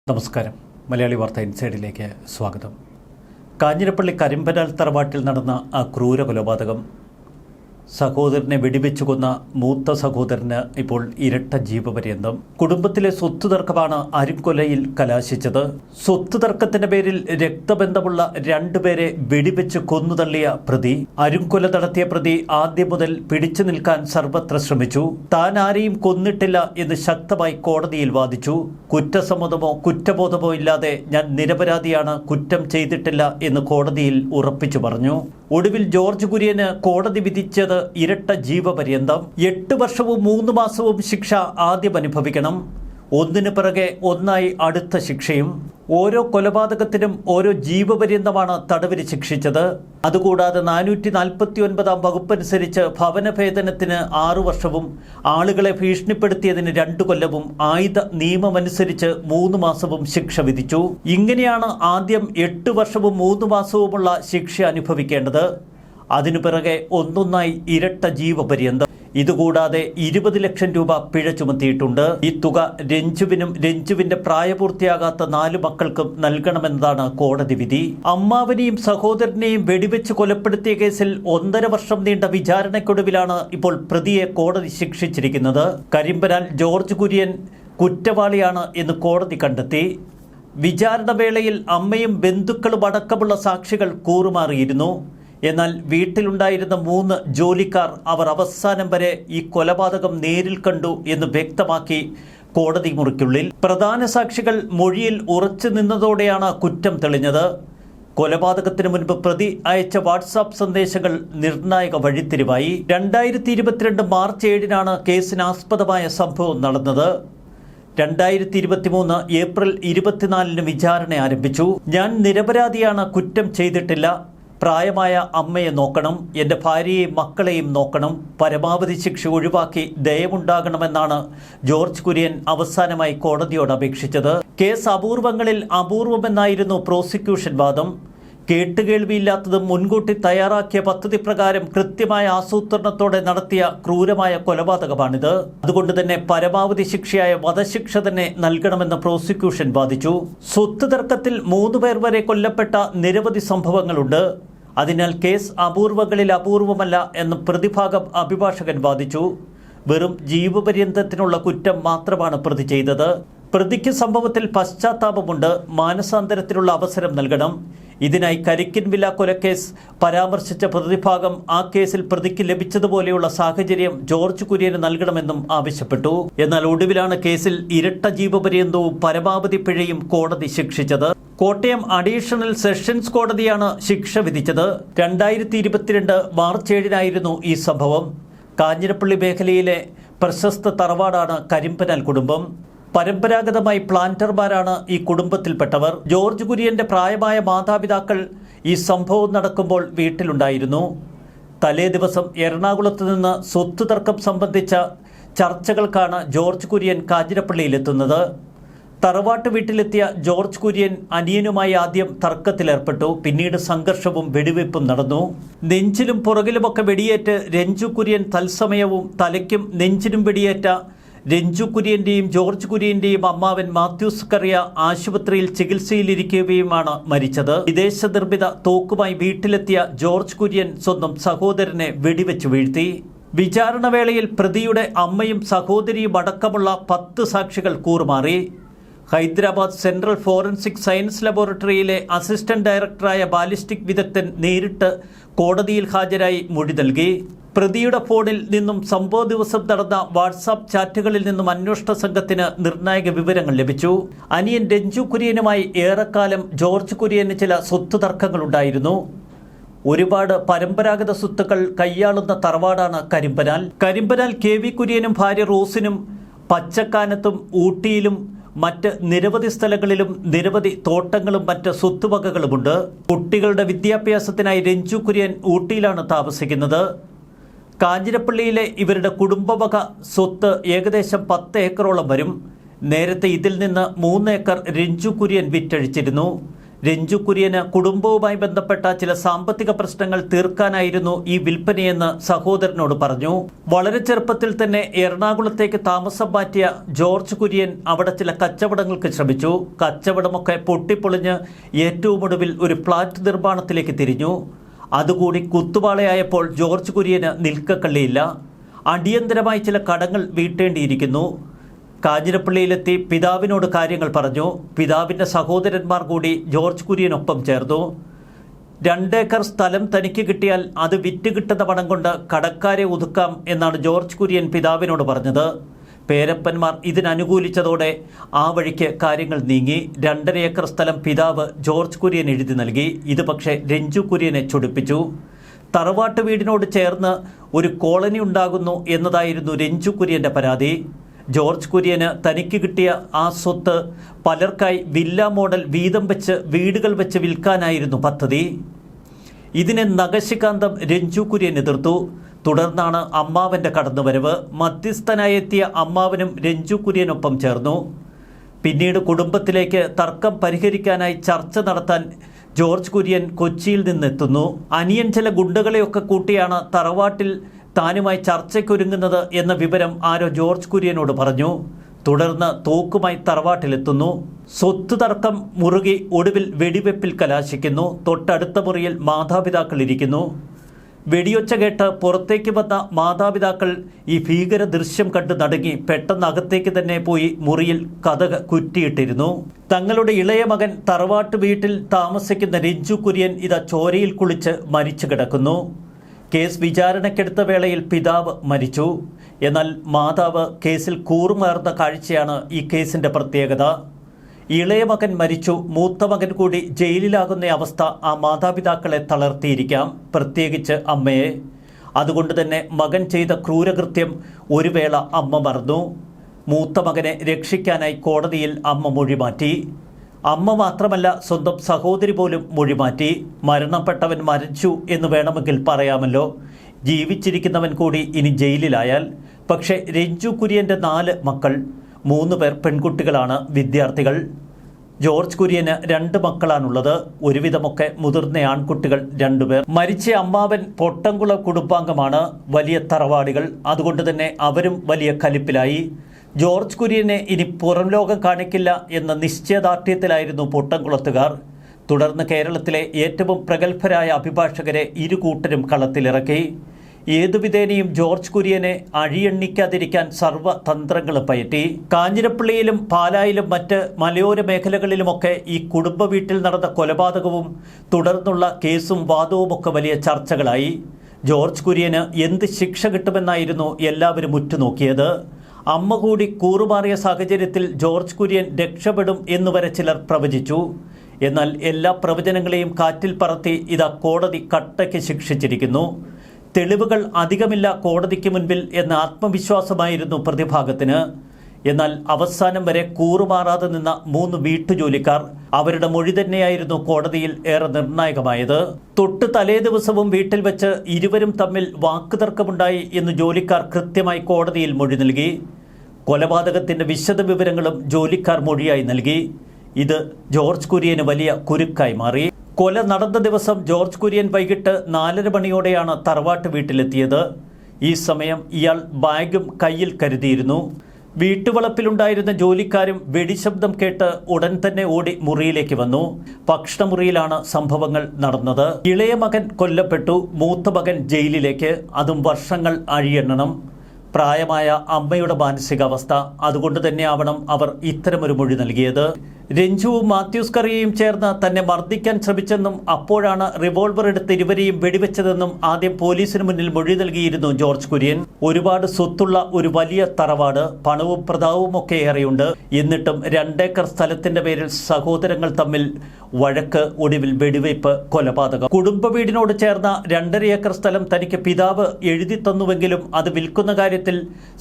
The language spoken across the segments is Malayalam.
നമസ്കാരം. മലയാളി വാർത്ത ഇൻസൈഡിലേക്ക് സ്വാഗതം. കാഞ്ഞിരപ്പള്ളി കരിമ്പനാൽ തറവാട്ടിൽ നടന്ന ആ ക്രൂര കൊലപാതകം, സഹോദരനെ വെടിവെച്ചു കൊന്ന മൂത്ത സഹോദരന് ഇപ്പോൾ ഇരട്ട ജീവപര്യന്തം. കുടുംബത്തിലെ സ്വത്ത് തർക്കമാണ് അരിക്കൊലയിൽ കലാശിച്ചത്. സ്വത്ത് തർക്കത്തിന്റെ പേരിൽ രക്തബന്ധമുള്ള രണ്ടുപേരെ വെടിവെച്ച് കൊന്നുതള്ളിയ പ്രതി, അരുംകൊല നടത്തിയ പ്രതി ആദ്യം മുതൽ പിടിച്ചു നിൽക്കാൻ സർവത്ര ശ്രമിച്ചു. താൻ ആരെയും കൊന്നിട്ടില്ല എന്ന് ശക്തമായി കോടതിയിൽ വാദിച്ചു. കുറ്റസമ്മതമോ കുറ്റബോധമോ ഇല്ലാതെ ഞാൻ നിരപരാധിയാണ്, കുറ്റം ചെയ്തിട്ടില്ല എന്ന് കോടതിയിൽ ഉറപ്പിച്ചു പറഞ്ഞു. ഒടുവിൽ ജോർജ് കുര്യന് കോടതി വിധിച്ചത് ഇരട്ട ജീവപര്യന്തം. 8 വർഷവും 3 മാസവും ശിക്ഷ ആദ്യം അനുഭവിക്കണം. ഒന്നിനു പിറകെ ഒന്നായി അടുത്ത ശിക്ഷയും. ഓരോ കൊലപാതകത്തിനും ഓരോ ജീവപര്യന്തമാണ് തടവിന് ശിക്ഷിച്ചത്. അതുകൂടാതെ 449 വകുപ്പനുസരിച്ച് ഭവനഭേദനത്തിന് 6 വർഷവും ആളുകളെ ഭീഷണിപ്പെടുത്തിയതിന് 2 കൊല്ലവും ആയുധ നിയമമനുസരിച്ച് 3 മാസവും ശിക്ഷ വിധിച്ചു. ഇങ്ങനെയാണ് ആദ്യം 8 വർഷവും 3 മാസവുമുള്ള ശിക്ഷ അനുഭവിക്കേണ്ടത്. അതിനു പിറകെ ഒന്നൊന്നായി ഇരട്ട ജീവപര്യന്തം. ഇതുകൂടാതെ 20 ലക്ഷം രൂപ പിഴ ചുമത്തിയിട്ടുണ്ട്. ഈ തുക രഞ്ജുവിന്റെ പ്രായപൂർത്തിയാകാത്ത 4 മക്കൾക്കും നൽകണമെന്നതാണ് കോടതി വിധി. അമ്മാവനെയും സഹോദരനെയും വെടിവെച്ച് കൊലപ്പെടുത്തിയ കേസിൽ 1.5 വർഷം നീണ്ട വിചാരണയ്ക്കൊടുവിലാണ് ഇപ്പോൾ പ്രതിയെ കോടതി ശിക്ഷിച്ചിരിക്കുന്നത്. കരിമ്പനാൽ ജോർജ് കുര്യൻ കുറ്റവാളിയാണ് എന്ന് കോടതി കണ്ടെത്തി. വിചാരണ വേളയിൽ അമ്മയും ബന്ധുക്കളും അടക്കമുള്ള സാക്ഷികൾ കൂറുമാറിയിരുന്നു. എന്നാൽ വീട്ടിലുണ്ടായിരുന്ന 3 ജോലിക്കാർ അവർ അവസാനം വരെ ഈ കൊലപാതകം നേരിൽ കണ്ടു എന്ന് വ്യക്തമാക്കി കോടതി മുറിക്കുള്ളിൽ. പ്രധാന സാക്ഷികൾ മൊഴിയിൽ ഉറച്ചു നിന്നതോടെയാണ് കുറ്റം തെളിഞ്ഞത്. കൊലപാതകത്തിന് മുൻപ് പ്രതി അയച്ച വാട്സാപ്പ് സന്ദേശങ്ങൾ നിർണായക വഴിത്തിരിവായി. 2022 മാർച്ച് 7-നാണ് കേസിനാസ്പദമായ സംഭവം നടന്നത്. 2023 ഏപ്രിൽ 24-ന് വിചാരണ ആരംഭിച്ചു. ഞാൻ നിരപരാധിയാണ്, കുറ്റം ചെയ്തിട്ടില്ല, പ്രായമായ അമ്മയെ നോക്കണം, എൻ്റെ ഭാര്യയെയും മക്കളെയും നോക്കണം, പരമാവധി ശിക്ഷ ഒഴിവാക്കി ദയവുണ്ടാകണമെന്നാണ് ജോർജ് കുര്യൻ അവസാനമായി കോടതിയോട് അപേക്ഷിച്ചത്. കേസ് അപൂർവങ്ങളിൽ അപൂർവമെന്നായിരുന്നു പ്രോസിക്യൂഷൻ വാദം. കേട്ടുകേൾവിയില്ലാത്തതും മുൻകൂട്ടി തയ്യാറാക്കിയ പദ്ധതി പ്രകാരം കൃത്യമായ ആസൂത്രണത്തോടെ നടത്തിയ ക്രൂരമായ കൊലപാതകമാണിത്. അതുകൊണ്ട് തന്നെ പരമാവധി ശിക്ഷയായ വധശിക്ഷ തന്നെ നൽകണമെന്ന് പ്രോസിക്യൂഷൻ വാദിച്ചു. സ്വത്ത് തർക്കത്തിൽ 3 പേർ വരെ കൊല്ലപ്പെട്ട നിരവധി സംഭവങ്ങളുണ്ട്. അതിനാൽ കേസ് അപൂർവങ്ങളിൽ അപൂർവമല്ല എന്ന് പ്രതിഭാഗം അഭിഭാഷകൻ വാദിച്ചു. വെറും ജീവപര്യന്തത്തിനുള്ള കുറ്റം മാത്രമാണ് പ്രതി ചെയ്തത്. പ്രതിക്ക് സംഭവത്തിൽ പശ്ചാത്താപമുണ്ട്, മാനസാന്തരത്തിനുള്ള അവസരം നൽകണം. ഇതിനായി കരിക്കിൻവില്ല കൊലക്കേസ് പരാമർശിച്ച പ്രതിഭാഗം ആ കേസിൽ പ്രതിക്ക് ലഭിച്ചതുപോലെയുള്ള സാഹചര്യം ജോർജ് കുര്യന് നൽകണമെന്നും ആവശ്യപ്പെട്ടു. എന്നാൽ ഒടുവിലാണ് കേസിൽ ഇരട്ട ജീവപര്യന്തവും പരമാവധി പിഴയും കോടതി ശിക്ഷിച്ചത്. കോട്ടയം അഡീഷണൽ സെഷൻസ് കോടതിയാണ് ശിക്ഷ വിധിച്ചത്. 2022 മാർച്ച് 7-നായിരുന്നു ഈ സംഭവം. കാഞ്ഞിരപ്പള്ളി മേഖലയിലെ പ്രശസ്ത തറവാടാണ് കരിമ്പനാൽ കുടുംബം. പരമ്പരാഗതമായി പ്ലാന്റർമാരാണ് ഈ കുടുംബത്തിൽപ്പെട്ടവർ. ജോർജ് കുര്യന്റെ പ്രായമായ മാതാപിതാക്കൾ ഈ സംഭവം നടക്കുമ്പോൾ വീട്ടിലുണ്ടായിരുന്നു. തലേ ദിവസം എറണാകുളത്ത് നിന്ന് സ്വത്ത് തർക്കം സംബന്ധിച്ച ചർച്ചകൾക്കാണ് ജോർജ് കുര്യൻ കാഞ്ഞിരപ്പള്ളിയിലെത്തുന്നത്. തറവാട്ട് വീട്ടിലെത്തിയ ജോർജ് കുര്യൻ അനിയനുമായി ആദ്യം തർക്കത്തിലേർപ്പെട്ടു. പിന്നീട് സംഘർഷവും വെടിവെപ്പും നടന്നു. നെഞ്ചിലും പുറകിലുമൊക്കെ വെടിയേറ്റ് രഞ്ജു കുര്യൻ തത്സമയവും തലയ്ക്കും നെഞ്ചിനും വെടിയേറ്റ രഞ്ജു കുര്യന്റെയും ജോർജ് കുര്യന്റെയും അമ്മാവൻ മാത്യൂസ് കറിയ ആശുപത്രിയിൽ ചികിത്സയിലിരിക്കുകയുമാണ് മരിച്ചത്. വിദേശ നിർമ്മിത തോക്കുമായി വീട്ടിലെത്തിയ ജോർജ് കുര്യൻ സ്വന്തം സഹോദരനെ വെടിവെച്ച് വീഴ്ത്തി. വിചാരണ വേളയിൽ പ്രതിയുടെ അമ്മയും സഹോദരിയും അടക്കമുള്ള 10 സാക്ഷികൾ കൂറുമാറി. ഹൈദരാബാദ് സെൻട്രൽ ഫോറൻസിക് സയൻസ് ലബോറട്ടറിയിലെ അസിസ്റ്റന്റ് ഡയറക്ടറായ ബാലിസ്റ്റിക് വിദഗ്ധൻ നേരിട്ട് കോടതിയിൽ ഹാജരായി മൊഴി നൽകി. പ്രതിയുടെ ഫോണിൽ നിന്നും സംഭവ ദിവസം നടന്ന വാട്സാപ്പ് ചാറ്റുകളിൽ നിന്നും അന്വേഷണ സംഘത്തിന് നിർണായക വിവരങ്ങൾ ലഭിച്ചു. അനിയൻ രഞ്ജു കുര്യനുമായി ഏറെക്കാലം ജോർജ് കുര്യന് ചില സ്വത്ത് തർക്കങ്ങളുണ്ടായിരുന്നു. ഒരുപാട് പരമ്പരാഗത സ്വത്തുക്കൾ കൈയാളുന്ന തറവാടാണ് കരിമ്പനാൽ KV കുര്യനും ഭാര്യ റോസിനും പച്ചക്കാനത്തും ഊട്ടിയിലും മറ്റ് നിരവധി സ്ഥലങ്ങളിലും നിരവധി തോട്ടങ്ങളും മറ്റ് സ്വത്തുവകകളുമുണ്ട്. കുട്ടികളുടെ വിദ്യാഭ്യാസത്തിനായി രഞ്ജു കുര്യൻ ഊട്ടിയിലാണ് താമസിക്കുന്നത്. കാഞ്ഞിരപ്പള്ളിയിലെ ഇവരുടെ കുടുംബവക സ്വത്ത് ഏകദേശം 10 ഏക്കറോളം വരും. നേരത്തെ ഇതിൽ നിന്ന് 3 ഏക്കർ രഞ്ജു കുര്യൻ വിറ്റഴിച്ചിരുന്നു. രഞ്ജു കുര്യന് കുടുംബവുമായി ബന്ധപ്പെട്ട ചില സാമ്പത്തിക പ്രശ്നങ്ങൾ തീർക്കാനായിരുന്നു ഈ വിൽപ്പനയെന്ന് സഹോദരനോട് പറഞ്ഞു. വളരെ ചെറുപ്പത്തിൽ തന്നെ എറണാകുളത്തേക്ക് താമസം മാറ്റിയ ജോർജ് കുര്യൻ അവിടെ ചില കച്ചവടങ്ങൾക്ക് ശ്രമിച്ചു. കച്ചവടമൊക്കെ പൊട്ടിപ്പൊളിഞ്ഞ് ഏറ്റവും ഒടുവിൽ ഒരു ഫ്ളാറ്റ് നിർമ്മാണത്തിലേക്ക് തിരിഞ്ഞു. അതുകൂടി കുത്തുപാളയായപ്പോൾ ജോർജ് കുര്യന് നിൽക്കക്കള്ളിയില്ല. അടിയന്തരമായി ചില കടങ്ങൾ വീട്ടേണ്ടിയിരിക്കുന്നു. കാഞ്ഞിരപ്പള്ളിയിലെത്തി പിതാവിനോട് കാര്യങ്ങൾ പറഞ്ഞു. പിതാവിൻ്റെ സഹോദരന്മാർ കൂടി ജോർജ് കുര്യനൊപ്പം ചേർന്നു. 2 ഏക്കർ സ്ഥലം തനിക്ക് കിട്ടിയാൽ അത് വിറ്റ് കിട്ടുന്ന പണം കൊണ്ട് കടക്കാരെ ഒതുക്കാം എന്നാണ് ജോർജ് കുര്യൻ പിതാവിനോട് പറഞ്ഞത്. പേരപ്പന്മാർ ഇതിനനുകൂലിച്ചതോടെ ആ വഴിക്ക് കാര്യങ്ങൾ നീങ്ങി. 2.5 ഏക്കർ സ്ഥലം പിതാവ് ജോർജ് കുര്യൻ എഴുതി നൽകി. ഇത് പക്ഷേ രഞ്ജു കുര്യനെ ചൊടിപ്പിച്ചു. തറവാട്ട് വീടിനോട് ചേർന്ന് ഒരു കോളനി ഉണ്ടാകുന്നു എന്നതായിരുന്നു രഞ്ജു കുര്യൻ്റെ പരാതി. ജോർജ് കുര്യന് തനിക്ക് കിട്ടിയ ആ സ്വത്ത് പലർക്കായി വില്ല മോഡൽ വീതം വെച്ച് വീടുകൾ വെച്ച് വിൽക്കാനായിരുന്നു പദ്ധതി. ഇതിനെ നഖശികാന്തം രഞ്ജു കുര്യൻ എതിർത്തു. തുടർന്നാണ് അമ്മാവൻ്റെ കടന്നുവരവ്. മധ്യസ്ഥനായെത്തിയ അമ്മാവനും രഞ്ജു കുര്യനൊപ്പം ചേർന്നു. പിന്നീട് കുടുംബത്തിലേക്ക് തർക്കം പരിഹരിക്കാനായി ചർച്ച നടത്താൻ ജോർജ് കുര്യൻ കൊച്ചിയിൽ നിന്നെത്തുന്നു. അനിയൻ ചില ഗുണ്ടകളെയൊക്കെ കൂട്ടിയാണ് തറവാട്ടിൽ താനുമായി ചർച്ചയ്ക്കൊരുങ്ങുന്നത് എന്ന വിവരം ആരോ ജോർജ് കുര്യനോട് പറഞ്ഞു. തുടർന്ന് തോക്കുമായി തറവാട്ടിലെത്തുന്നു. സ്വത്ത് തർക്കം മുറുകി ഒടുവിൽ വെടിവെപ്പിൽ കലാശിക്കുന്നു. തൊട്ടടുത്ത മുറിയിൽ മാതാപിതാക്കൾ ഇരിക്കുന്നു. വെടിയൊച്ച കേട്ട് പുറത്തേക്ക് വന്ന മാതാപിതാക്കൾ ഈ ഭീകര ദൃശ്യം കണ്ട് നടുങ്ങി പെട്ടെന്ന് അകത്തേക്ക് തന്നെ പോയി മുറിയിൽ കതക് കുറ്റിയിട്ടിരുന്നു. തങ്ങളുടെ ഇളയ മകൻ തറവാട്ട് വീട്ടിൽ താമസിക്കുന്ന രഞ്ജു കുര്യൻ ഇതാ ചോരയിൽ കുളിച്ച് മരിച്ചു കിടക്കുന്നു. കേസ് വിചാരണയ്ക്കെടുത്ത വേളയിൽ പിതാവ് മരിച്ചു. എന്നാൽ മാതാവ് കേസിൽ കൂറുമാർന്ന കാഴ്ചയാണ് ഈ കേസിൻ്റെ പ്രത്യേകത. ഇളയ മകൻ മരിച്ചു, മൂത്ത മകൻ കൂടി ജയിലിലാകുന്ന അവസ്ഥ ആ മാതാപിതാക്കളെ തളർത്തിയിരിക്കാം, പ്രത്യേകിച്ച് അമ്മയെ. അതുകൊണ്ട് തന്നെ മകൻ ചെയ്ത ക്രൂരകൃത്യം ഒരു വേള അമ്മ മറന്നു. മൂത്ത മകനെ രക്ഷിക്കാനായി കോടതിയിൽ അമ്മ മൊഴിമാറ്റി. അമ്മ മാത്രമല്ല, സ്വന്തം സഹോദരി പോലും മൊഴിമാറ്റി. മരണപ്പെട്ടവൻ മരിച്ചു എന്ന് വേണമെങ്കിൽ പറയാമല്ലോ. ജീവിച്ചിരിക്കുന്നവൻ കൂടി ഇനി ജയിലിലായാൽ. പക്ഷേ രഞ്ജു കുര്യൻ്റെ 4 മക്കൾ, 3 പേർ പെൺകുട്ടികളാണ്, വിദ്യാർത്ഥികൾ. ജോർജ് കുര്യന് 2 മക്കളാണുള്ളത്. ഒരുവിധമൊക്കെ മുതിർന്ന ആൺകുട്ടികൾ 2 പേർ. മരിച്ച അമ്മാവൻ പൊട്ടംകുളം കുടുംബാംഗമാണ്, വലിയ തറവാടികൾ. അതുകൊണ്ട് തന്നെ അവരും വലിയ കലിപ്പിലായി. ജോർജ് കുര്യനെ ഇനി പുറം ലോകം കാണിക്കില്ല എന്ന നിശ്ചയദാർഢ്യത്തിലായിരുന്നു പൊട്ടംകുളത്തുകാർ. തുടർന്ന് കേരളത്തിലെ ഏറ്റവും പ്രഗത്ഭരായ അഭിഭാഷകരെ ഇരുകൂട്ടരും കളത്തിലിറക്കി. ഏതുവിധേനയും ജോർജ് കുര്യനെ അഴിയെണ്ണിക്കാതിരിക്കാൻ സർവ്വ തന്ത്രങ്ങളും പയറ്റി. കാഞ്ഞിരപ്പള്ളിയിലും പാലായിലും മറ്റ് മലയോര മേഖലകളിലുമൊക്കെ ഈ കുടുംബ വീട്ടിൽ നടന്ന കൊലപാതകവും തുടർന്നുള്ള കേസും വാദവുമൊക്കെ വലിയ ചർച്ചകളായി. ജോർജ് കുര്യന് എന്ത് ശിക്ഷ കിട്ടുമെന്നായിരുന്നു എല്ലാവരും ഉറ്റുനോക്കിയത്. അമ്മ കൂടി കൂറുമാറിയ സാഹചര്യത്തിൽ ജോർജ് കുര്യൻ രക്ഷപ്പെടും എന്നുവരെ ചിലർ പ്രവചിച്ചു. എന്നാൽ എല്ലാ പ്രവചനങ്ങളെയും കാറ്റിൽ പറത്തി ഇതാ കോടതി കട്ടയ്ക്ക് ശിക്ഷിച്ചിരിക്കുന്നു. തെളിവുകൾ അധികമില്ല കോടതിക്ക് മുൻപിൽ എന്ന ആത്മവിശ്വാസമായിരുന്നു പ്രതിഭാഗത്തിന്. എന്നാൽ അവസാനം വരെ കൂറുമാറാതെ നിന്ന 3 വീട്ടുജോലിക്കാർ, അവരുടെ മൊഴി തന്നെയായിരുന്നു കോടതിയിൽ ഏറെ നിർണായകമായത്. തൊട്ട് തലേ ദിവസവും വീട്ടിൽ വെച്ച് ഇരുവരും തമ്മിൽ വാക്കുതർക്കമുണ്ടായി എന്ന് ജോലിക്കാർ കൃത്യമായി കോടതിയിൽ മൊഴി നൽകി. കൊലപാതകത്തിൻ്റെ വിശദവിവരങ്ങളും ജോലിക്കാർ മൊഴിയായി നൽകി. ഇത് ജോർജ് കുര്യന് വലിയ കുരുക്കായി മാറി. കൊല നടന്ന ദിവസം ജോർജ് കുര്യൻ വൈകിട്ട് 4:30 മണിയോടെയാണ് തറവാട്ട് വീട്ടിലെത്തിയത്. ഈ സമയം ഇയാൾ ബാഗും കയ്യിൽ കരുതിയിരുന്നു. വീട്ടുവളപ്പിലുണ്ടായിരുന്ന ജോലിക്കാരും വെടിശബ്ദം കേട്ട് ഉടൻ തന്നെ ഓടി മുറിയിലേക്ക് വന്നു. ഭക്ഷണമുറിയിലാണ് സംഭവങ്ങൾ നടന്നത്. ഇളയ മകൻ കൊല്ലപ്പെട്ടു, മൂത്ത മകൻ ജയിലിലേക്ക്, അതും വർഷങ്ങൾ അഴിയെണ്ണണം. പ്രായമായ അമ്മയുടെ മാനസികാവസ്ഥ, അതുകൊണ്ട് തന്നെയാവണം അവർ ഇത്തരമൊരു മൊഴി നൽകിയത്. രഞ്ജുവും മാത്യൂസ് കറിയയും ചേർന്ന് തന്നെ മർദ്ദിക്കാൻ ശ്രമിച്ചെന്നും അപ്പോഴാണ് റിവോൾവർ എടുത്ത് ഇരുവരെയും വെടിവെച്ചതെന്നും ആദ്യം പോലീസിന് മുന്നിൽ മൊഴി നൽകിയിരുന്നു ജോർജ് കുര്യൻ. ഒരുപാട് സ്വത്തുള്ള ഒരു വലിയ തറവാട്, പണവും പ്രതാപവും ഒക്കെ ഏറെയുണ്ട്. എന്നിട്ടും 2 ഏക്കർ സ്ഥലത്തിന്റെ പേരിൽ സഹോദരങ്ങൾ തമ്മിൽ വഴക്ക്, ഒടുവിൽ വെടിവയ്പ്, കൊലപാതകം. കുടുംബ വീടിനോട് ചേർന്ന 2.5 ഏക്കർ സ്ഥലം തനിക്ക് പിതാവ് എഴുതി തന്നുവെങ്കിലും അത് വിൽക്കുന്ന കാര്യത്തിൽ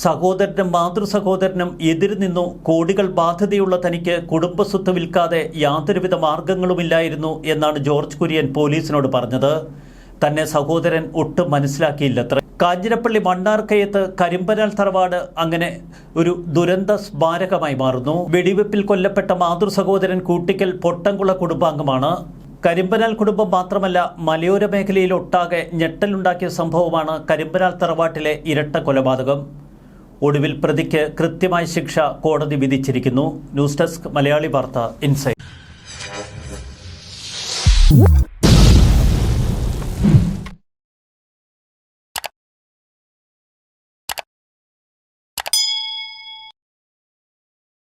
സഹോദരനും മാതൃസഹോദരനും എതിര് നിന്നു. കോടികൾ ബാധ്യതയുള്ള തനിക്ക് കുടുംബസ്വത്ത് വിൽക്കാതെ യാതൊരുവിധ മാർഗങ്ങളുമില്ലായിരുന്നു എന്നാണ് ജോർജ് കുര്യൻ പോലീസിനോട് പറഞ്ഞത്. തന്നെ സഹോദരൻ ഒട്ടും മനസ്സിലാക്കിയില്ലത്ര. കാഞ്ഞിരപ്പള്ളി മണ്ണാർക്കയത്ത് കരിമ്പനാൽ തറവാട് അങ്ങനെ ഒരു ദുരന്ത സ്മാരകമായി മാറുന്നു. വെടിവെപ്പിൽ കൊല്ലപ്പെട്ട മാതൃസഹോദരൻ കൂട്ടിക്കൽ പൊട്ടംകുള കുടുംബാംഗമാണ്. കരിമ്പനാൽ കുടുംബം മാത്രമല്ല, മലയോര മേഖലയിലൊട്ടാകെ ഞെട്ടലുണ്ടാക്കിയ സംഭവമാണ് കരിമ്പനാൽ തറവാട്ടിലെ ഇരട്ട കൊലപാതകം. ഒടുവിൽ പ്രതിക്ക് കൃത്യമായ ശിക്ഷ കോടതി വിധിച്ചിരിക്കുന്നു. ന്യൂസ് ഡെസ്ക് മലയാളി വാർത്ത ഇൻസൈറ്റ്.